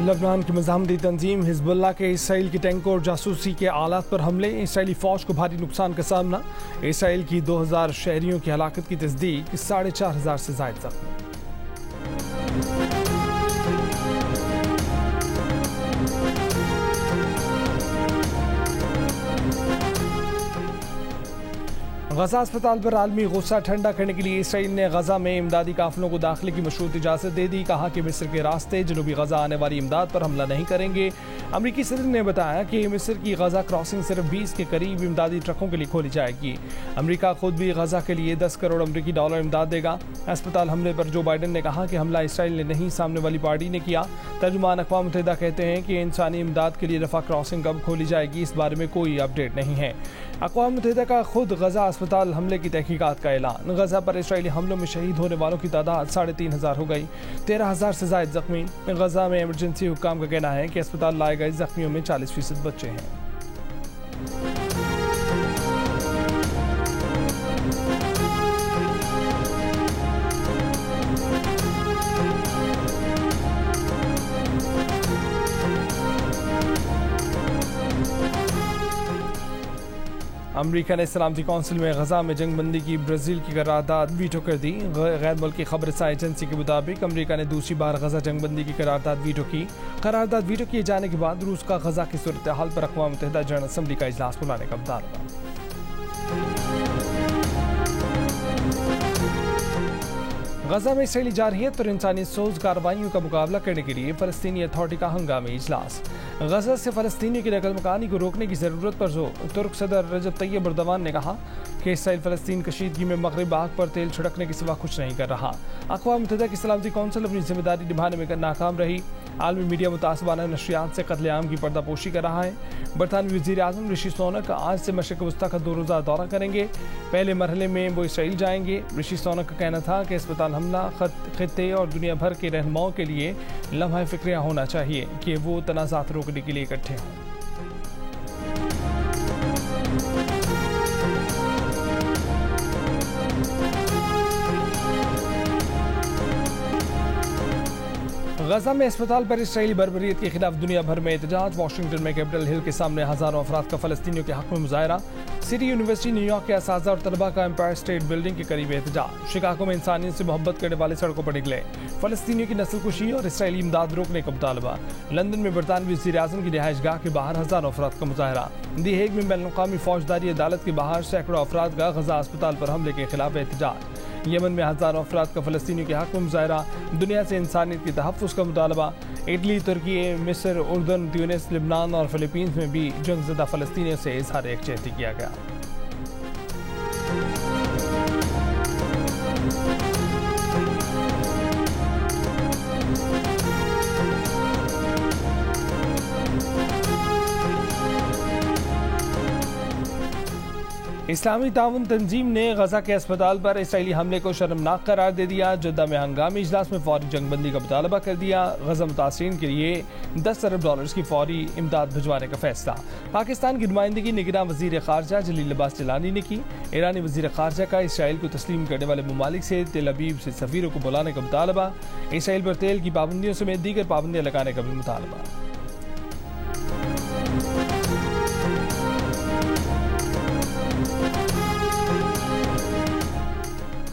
लबनान की मज़ाहमती तंजीम हिजबुल्लाह के इसराइल के टैंकों और जासूसी के आलात पर हमले, इसराइली फ़ौज को भारी नुकसान का सामना। इसराइल की 2000 शहरियों की हलाकत की तस्दीक, 4500 से ज़ायद ज़ख्मी। गजा अस्पताल पर आलमी गुस्सा ठंडा करने के लिए इसराइल ने गजा में इमदादी काफिलों को दाखिले की मशरूत इजाज़त दे दी। कहा कि मिस्र के रास्ते जनूबी गजा आने वाली इमदाद पर हमला नहीं करेंगे। अमरीकी सदर ने बताया कि मिस्र की गजा क्रॉसिंग सिर्फ 20 के करीब इमदादी ट्रकों के लिए खोली जाएगी। अमरीका खुद भी गजा के लिए $10 करोड़ अमरीकी डॉलर इमदाद देगा। अस्पताल हमले पर जो बाइडन ने कहा कि हमला इसराइल ने नहीं, सामने वाली पार्टी ने किया। तर्जुमान अक़वाम मुत्तहिदा कहते हैं कि इंसानी इमदाद के लिए रफा क्रॉसिंग कब खोली जाएगी, इस बारे में कोई अपडेट नहीं है। अक़वाम मुत्तहिदा का खुद गजा अस्पताल हमले की तहकीकात का ऐलान। गजा पर इसराइली हमलों में शहीद होने वालों की तादाद 3500 हो गई, 13000 से ज़ायद जख्मी। गजा में इमरजेंसी हुक्काम का कहना है कि अस्पताल लाए गए जख्मियों में 40% बच्चे हैं। अमरीका ने सलामती कौंसिल में गजा में जंगबंदी की ब्राज़ील की करारदाद वीटो कर दी। गैर मुल्की खबर रसाई एजेंसी के मुताबिक अमरीका ने दूसरी बार गजा जंगबंदी की करारदाद वीटो की। करारदाद वीटो किए जाने के बाद रूस का गजा की सूरत हाल पर अक़वाम मुत्तहिदा जनरल असम्बली का इजलास बुलाने का मुतालबा। गजा में इसराइली जारहियत और इंसानी सोज कार्रवाइयों का मुकाबला करने के लिए फ़लस्तीनी अथॉरिटी का हंगामी इजलास। गजा से फ़लस्तीनियों की नकल मकानी को रोकने की ज़रूरत पर जोर। तुर्क सदर रजब तैयब एर्दोगान ने कहा कि इसराइल फ़लस्तीन कशीदगी में मगरिब आग पर तेल छिड़कने के सिवा कुछ नहीं कर रहा। अक़वाम मुत्तहिदा की सलामती कौंसिल अपनी जिम्मेदारी निभाने में नाकाम रही। आलमी मीडिया मुतासबाना नशरियात से कत्लेआम की पर्दापोशी कर रहा है। बरतानवी वज़ीर आज़म ऋषि सुनक आज से मशरिक़ वस्ता का 2 रोज़ा दौरा करेंगे। पहले मरहले में वो इसराइल जाएंगे। ऋषि सुनक का कहना था कि अस्पताल हमला खित्ते और दुनिया भर के रहनुमाओं के लिए लम्हा फ़िक्रिया होना चाहिए कि वो तनाज़ात रोकने के लिए इकट्ठे हों। गजा में अस्पताल पर इसराइली बर्बरियत के खिलाफ दुनिया भर में एहतजाज। वाशिंगटन में कैपिटल हिल के सामने हजारों अफराद का फ़लस्तीनियों के हक में मुजाहरा। सिटी यूनिवर्सिटी न्यूयॉर्क के असातिज़ा और तलबा का एम्पायर स्टेट बिल्डिंग के करीब एहतजाज। शिकागो में इंसानियत से मोहब्बत करने वाले सड़कों पर निकले। फ़लस्तीनियों की नस्लकुशी और इसराइली इमदाद रोकने का मुतालबा। लंदन में बरतानवी वज़ीर आज़म की रिहाइशगाह के बाहर हजारों अफराद का मुजाहरा। दी हेग में बैनुल-अक़वामी फौजदारी अदालत के बाहर सैकड़ों अफराद का गजा अस्पताल पर हमले के खिलाफ एहतजाज। यमन में हजारों अफराद का फ़लस्तीनियों के हक में मुजाहरा। दुनिया से इंसानियत के तहफ़्फ़ुज़ का मुतालबा। इटली, तुर्की, मिस्र, उर्दन, ट्यूनिस, लिबनान और फ़िलीपींस में भी जंगज़दा फ़लस्तीनियों से इज़हार यकजहती किया गया। इस्लामी ताउन तंजीम ने गजा के अस्पताल पर इसराइली हमले को शर्मनाक करार दे दिया। जद्दा में हंगामी इजलास में फौरी जंगबंदी का मुतालबा कर दिया। गजा मुतासिरीन के लिए $10 अरब की फौरी इमदाद भिजवाने का फैसला। पाकिस्तान की नुमाइंदगी निगरान वज़ीर ख़ारजा जलील अब्बास जिलानी ने की। ईरानी वज़ीर ख़ारजा का इसराइल को तस्लीम करने वाले ममालिक से तेल अवीव से सफ़ीरों को बुलाने का मुतालबा। इसराइल पर तेल की पाबंदियों समेत दीगर पाबंदियाँ लगाने का भी मुतालबा।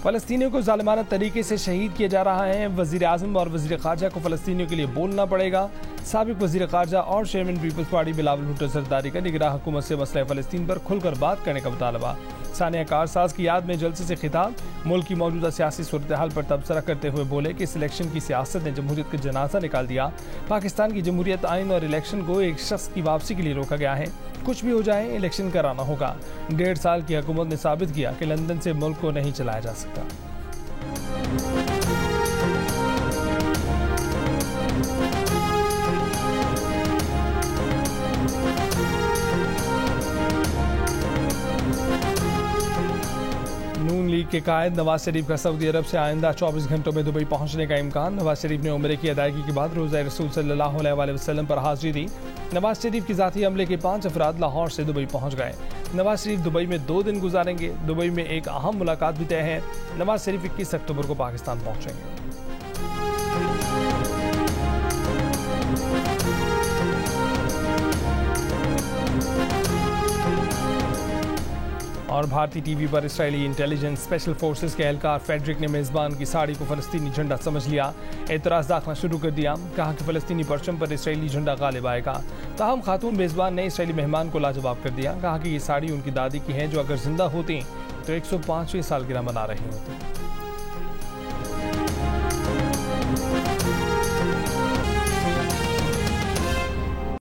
फ़लस्तीनियों को ज़ालिमाना तरीके से शहीद किया जा रहा है। वज़ीर आज़म और वज़ीर ख़ारजा को फ़लस्तीनियों के लिए बोलना पड़ेगा। साबिक़ वज़ीर ख़ारजा और chairman peoples party Bilawal Bhutto Zardari का निगरान हुकूमत से मसला फ़लस्तीन पर खुलकर बात करने का मुतालबा। सानिया कारसाज की याद में जलसे से खिताब। मुल्क की मौजूदा सियासी सूरत हाल पर तबसरा करते हुए बोले कि इस इलेक्शन की सियासत ने जमहूरियत का जनाजा निकाल दिया। पाकिस्तान की जमहूरियत आइन और इलेक्शन को एक शख्स की वापसी के लिए रोका गया है। कुछ भी हो जाए, इलेक्शन कराना होगा। 1.5 साल की हुकूमत ने साबित किया कि लंदन से मुल्क को नहीं चलाया जा सकता। नून लीग के कायद नवाज शरीफ का सऊदी अरब से आइंदा 24 घंटों में दुबई पहुंचने का इम्कान। नवाज शरीफ ने उम्रे की अदायगी के बाद रोज़ा रसूल सल्लल्लाहु अलैहि वसल्लम पर हाजिरी दी। नवाज शरीफ की ज़ाती अमले के 5 अफराद लाहौर से दुबई पहुंच गए। नवाज शरीफ दुबई में 2 दिन गुजारेंगे। दुबई में एक अहम मुलाकात भी तय है। नवाज शरीफ 21 अक्टूबर को पाकिस्तान पहुंचेंगे। और भारतीय टीवी पर इसराइली इंटेलिजेंस स्पेशल फोर्सेस के एहलकार फेडरिक ने मेज़बान की साड़ी को फ़लस्तीनी झंडा समझ लिया, एतराज़ दाखना शुरू कर दिया। कहा कि फ़लस्तीनी परचम पर इसराइली झंडा गालिब आएगा। ताहम खातून मेज़बान ने इसराइली मेहमान को लाजवाब कर दिया। कहा कि ये साड़ी उनकी दादी की है जो अगर जिंदा होती तो 105वें सालगिरह मना रही होती।